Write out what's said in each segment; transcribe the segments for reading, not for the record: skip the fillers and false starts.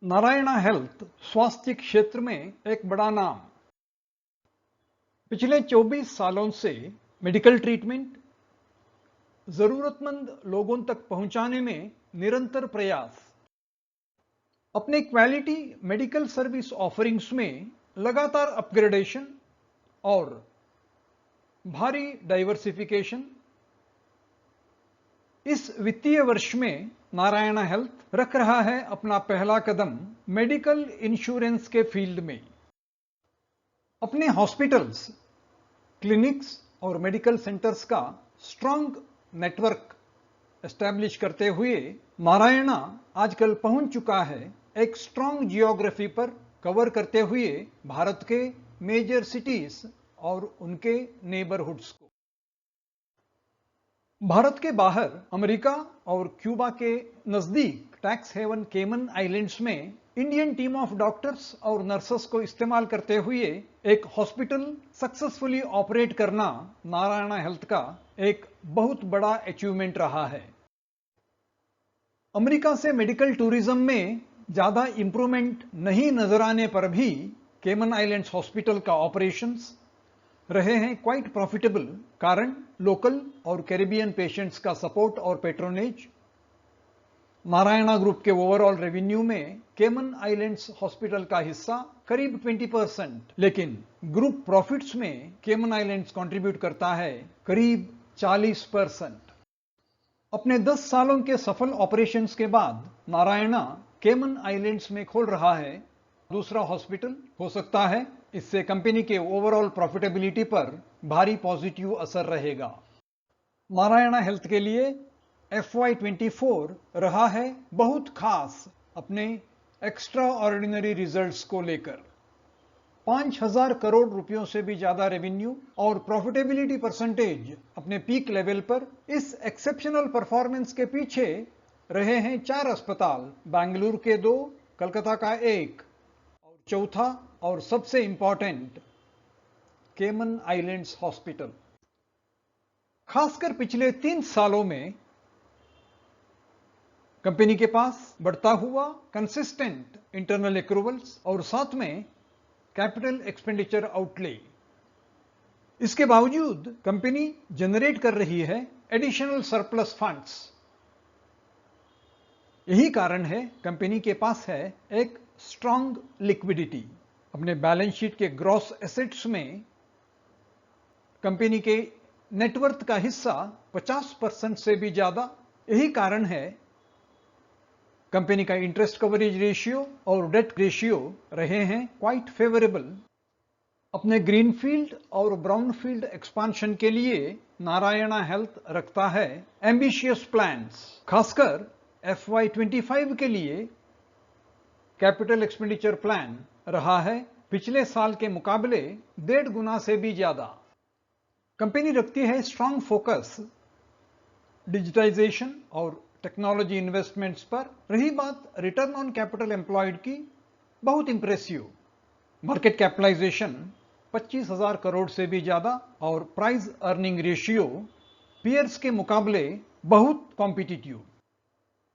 Narayana health स्वास्थ्य क्षेत्र में एक बड़ा नाम। पिछले 24 सालों से मेडिकल ट्रीटमेंट जरूरतमंद लोगों तक पहुंचाने में निरंतर प्रयास। अपने क्वालिटी मेडिकल सर्विस ऑफरिंग्स में लगातार अपग्रेडेशन और भारी डाइवर्सिफिकेशन। इस वित्तीय वर्ष में नारायणा हेल्थ रख रहा है अपना पहला कदम मेडिकल इंश्योरेंस के फील्ड में। अपने हॉस्पिटल्स, क्लिनिक्स और मेडिकल सेंटर्स का स्ट्रांग नेटवर्क एस्टैब्लिश करते हुए नारायणा आजकल पहुंच चुका है एक स्ट्रांग जियोग्राफी पर, कवर करते हुए भारत के मेजर सिटीज और उनके नेबरहुड्स को। भारत के बाहर अमेरिका और क्यूबा के नजदीक टैक्स हेवन केमन आइलैंड्स में इंडियन टीम ऑफ डॉक्टर्स और नर्सेस को इस्तेमाल करते हुए एक हॉस्पिटल सक्सेसफुली ऑपरेट करना नारायणा हेल्थ का एक बहुत बड़ा अचीवमेंट रहा है। अमेरिका से मेडिकल टूरिज्म में ज्यादा इंप्रूवमेंट नहीं नजर आने पर भी केमन आइलैंड्स हॉस्पिटल का ऑपरेशंस रहे हैं क्वाइट प्रॉफिटेबल, कारण लोकल और कैरिबियन पेशेंट्स का सपोर्ट और पेट्रोनेज। नारायणा ग्रुप के ओवरऑल रेवेन्यू में केमन आइलैंड्स हॉस्पिटल का हिस्सा करीब 20%, लेकिन ग्रुप प्रॉफिट्स में केमन आइलैंड्स कंट्रीब्यूट करता है करीब 40%। अपने 10 सालों के सफल ऑपरेशंस के बाद नारायणा केमन आइलैंड्स में खोल रहा है दूसरा हॉस्पिटल। हो सकता है इससे कंपनी के ओवरऑल प्रॉफिटेबिलिटी पर भारी पॉजिटिव असर रहेगा। नारायणा हेल्थ के लिए FY24 रहा है बहुत खास अपने एक्स्ट्रा ऑर्डिनरी रिजल्ट्स को लेकर। 5,000 करोड़ रुपयों से भी ज्यादा रेवेन्यू और प्रॉफिटेबिलिटी परसेंटेज अपने पीक लेवल पर। इस एक्सेप्शनल परफॉर्मेंस के पीछे रहे हैं 4 अस्पताल, बेंगलुरु के 2, कलकत्ता का 1 और चौथा और सबसे इंपॉर्टेंट केमन आइलैंड्स हॉस्पिटल। खासकर पिछले 3 सालों में कंपनी के पास बढ़ता हुआ कंसिस्टेंट इंटरनल एक्रूवल्स और साथ में कैपिटल एक्सपेंडिचर आउटले। इसके बावजूद कंपनी जनरेट कर रही है एडिशनल सरप्लस फंड्स। यही कारण है कंपनी के पास है एक स्ट्रांग लिक्विडिटी। अपने बैलेंस शीट के ग्रॉस एसेट्स में कंपनी के नेटवर्थ का हिस्सा 50% से भी ज्यादा। यही कारण है कंपनी का इंटरेस्ट कवरेज रेशियो और डेट रेशियो रहे हैं क्वाइट फेवरेबल। अपने ग्रीनफील्ड और ब्राउनफील्ड एक्सपांशन के लिए नारायणा हेल्थ रखता है एम्बिशियस प्लान्स। खासकर FY25 के लिए कैपिटल एक्सपेंडिचर प्लान रहा है पिछले साल के मुकाबले 1.5 गुना से भी ज्यादा। कंपनी रखती है स्ट्रांग फोकस डिजिटाइजेशन और टेक्नोलॉजी इन्वेस्टमेंट्स पर। रही बात रिटर्न ऑन कैपिटल एम्प्लॉयड की, बहुत इंप्रेसिव। मार्केट कैपिटलाइजेशन 25,000 करोड़ से भी ज्यादा और प्राइस अर्निंग रेशियो पीयर्स के मुकाबले बहुत कॉम्पिटिटिव।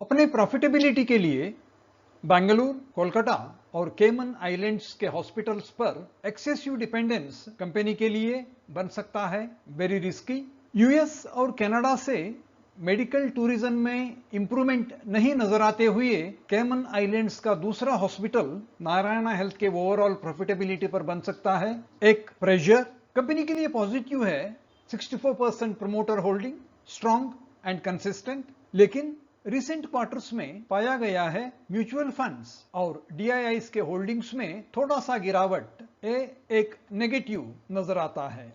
अपने प्रॉफिटेबिलिटी के लिए बेंगलुरु, कोलकाता और केमन आइलैंड्स के हॉस्पिटल्स पर एक्सेसिव डिपेंडेंस कंपनी के लिए बन सकता है वेरी रिस्की। यूएस और कनाडा से मेडिकल टूरिज्म में इंप्रूवमेंट नहीं नजर आते हुए केमन आइलैंड्स का दूसरा हॉस्पिटल नारायणा हेल्थ के ओवरऑल प्रॉफिटेबिलिटी पर बन सकता है एक प्रेशर। कंपनी के लिए पॉजिटिव है 64% promoter holding, strong and consistent. लेकिन रिसेंट क्वार्टर्स में पाया गया है म्यूचुअल फंड्स और DIIs के होल्डिंग्स में थोड़ा सा गिरावट, एक नेगेटिव नजर आता है।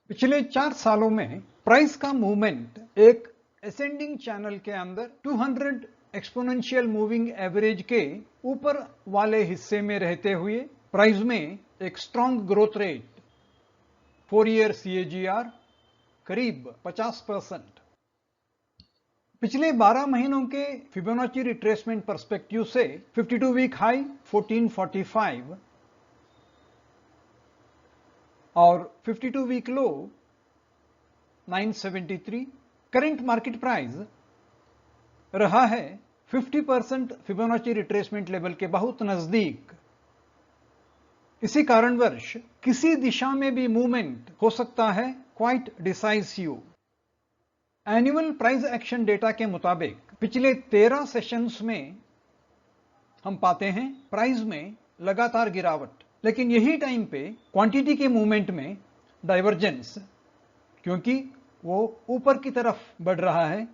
पिछले 4 सालों में प्राइस का मूवमेंट एक असेंडिंग चैनल के अंदर 200 एक्सपोनेंशियल मूविंग एवरेज के ऊपर वाले हिस्से में रहते हुए प्राइस में एक strong growth rate 4 year CAGR करीब 50%। पिछले 12 महीनों के फिबोनाची रिट्रेसमेंट पर्सपेक्टिव से 52 वीक हाई 1445 और 52 week low 973। Current market price रहा है 50% फिबोनाची रिट्रेसमेंट लेवल के बहुत नजदीक। इसी कारणवश किसी दिशा में भी मूवमेंट हो सकता है quite decisive. Annual price action data के मुताबिक पिछले 13 सेशंस में हम पाते हैं प्राइस में लगातार गिरावट, लेकिन यही टाइम पे क्वांटिटी के मूवमेंट में डाइवर्जेंस, क्योंकि वो ऊपर की तरफ बढ़ रहा है।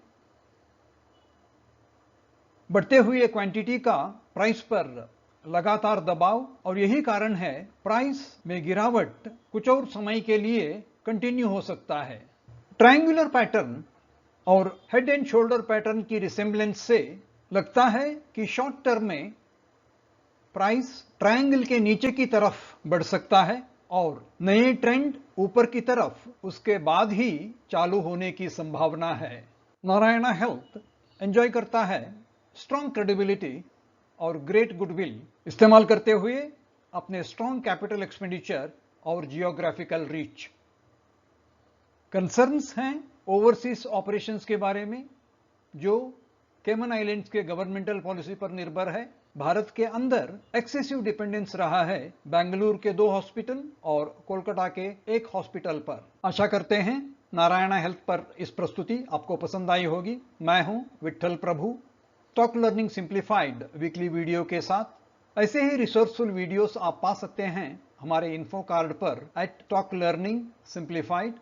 बढ़ते हुए क्वांटिटी का प्राइस पर लगातार दबाव, और यही कारण है प्राइस में गिरावट कुछ और समय के लिए कंटिन्यू हो सकता है। ट्रायंगुलर पैटर्न और हेड एंड शोल्डर पैटर्न की रिसेम्बलेंस से लगता है कि शॉर्ट टर्म में प्राइस ट्रायंगल के नीचे की तरफ बढ़ सकता है और नए ट्रेंड ऊपर की तरफ उसके बाद ही चालू होने की संभावना है। नारायणा हेल्थ एंजॉय करता है स्ट्रॉन्ग क्रेडिबिलिटी और ग्रेट गुडविल इस्तेमाल करते हुए अपने स्ट्रॉन्ग कैपिटल एक्सपेंडिचर और जियोग्राफिकल रीच। कंसर्न्स हैं ओवरसीज ऑपरेशंस के बारे में, जो केमन आइलैंड्स के गवर्नमेंटल पॉलिसी पर निर्भर है। भारत के अंदर एक्सेसिव डिपेंडेंस रहा है बेंगलुरु के 2 हॉस्पिटल और कोलकाता के 1 हॉस्पिटल पर। आशा करते हैं नारायणा हेल्थ पर इस प्रस्तुति आपको पसंद आई होगी। मैं हूं Vitthal Prabhu, talk learning simplified weekly video के साथ। ऐसे ही रिसोर्सफुल वीडियोस आप पा सकते हैं हमारे इन्फो कार्ड पर @टॉक लर्निंग सिंप्लीफाइड।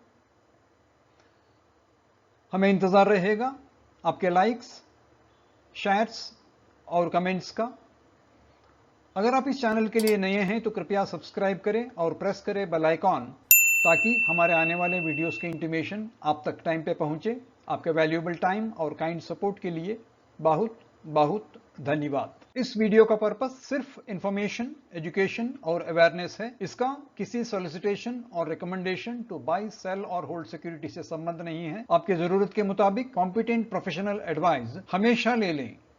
हमें इंतजार रहेगा आपके लाइक्स, शेयर्स और कमेंट्स का। अगर आप इस चैनल के लिए नए हैं तो कृपया सब्सक्राइब करें और प्रेस करें बेल आइकॉन, ताकि हमारे आने वाले वीडियोस के इंटीमेशन आप तक टाइम पे पहुंचे। आपके वैल्यूएबल टाइम और काइंड सपोर्ट के लिए बहुत बहुत धन्यवाद। इस वीडियो का पर्पस सिर्फ इंफॉर्मेशन, एजुकेशन और अवेयरनेस है। इसका किसी सॉलिसिटेशन और रिकमेंडेशन टू बाय, सेल और होल्ड सिक्योरिटी से संबंध नहीं है। आपके जरूरत के मुताबिक कॉम्पिटेंट प्रोफेशनल एडवाइस हमेशा ले लें।